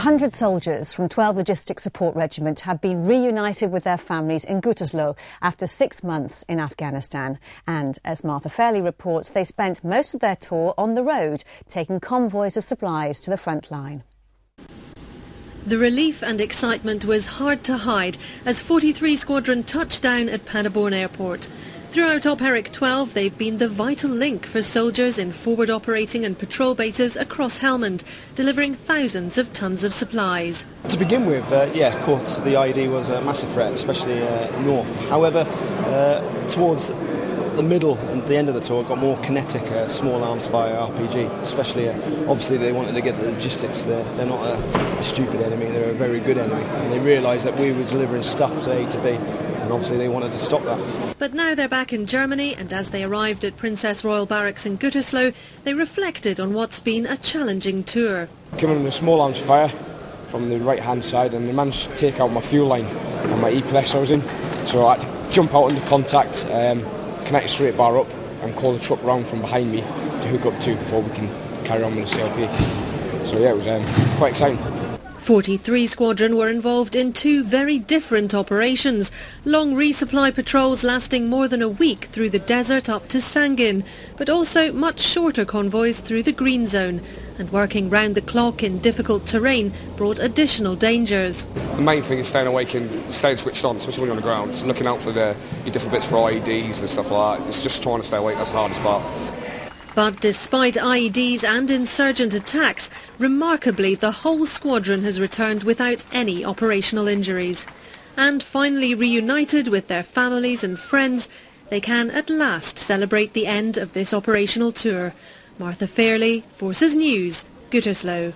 100 soldiers from 12 Logistic Support Regiment have been reunited with their families in Gütersloh after 6 months in Afghanistan. And as Martha Fairlie reports, they spent most of their tour on the road, taking convoys of supplies to the front line. The relief and excitement was hard to hide as 43 Squadron touched down at Paderborn Airport. Throughout Op Eric 12, they've been the vital link for soldiers in forward operating and patrol bases across Helmand, delivering thousands of tons of supplies. To begin with, of course, the IED was a massive threat, especially north. However, towards the middle and the end of the tour, it got more kinetic, small arms fire RPG, especially, obviously they wanted to get the logistics there. They're not a stupid enemy, they're a very good enemy. And they realised that we were delivering stuff to A to B. And obviously they wanted to stop that. But now they're back in Germany, and as they arrived at Princess Royal Barracks in Gütersloh, they reflected on what's been a challenging tour. Coming with a small arms fire from the right hand side, and they managed to take out my fuel line from my E-press I was in. So I had to jump out under contact, connect a straight bar up and call the truck round from behind me to hook up to before we can carry on with the CLP. So yeah, it was quite exciting. 43 Squadron were involved in two very different operations. Long resupply patrols lasting more than a week through the desert up to Sqn, but also much shorter convoys through the green zone. And working round the clock in difficult terrain brought additional dangers. The main thing is staying awake and staying switched on, especially when you're on the ground. So looking out for your different bits for IEDs and stuff like that. It's just trying to stay awake, that's the hardest part. But despite IEDs and insurgent attacks, remarkably the whole squadron has returned without any operational injuries. And finally reunited with their families and friends, they can at last celebrate the end of this operational tour. Martha Fairlie, Forces News, Gütersloh.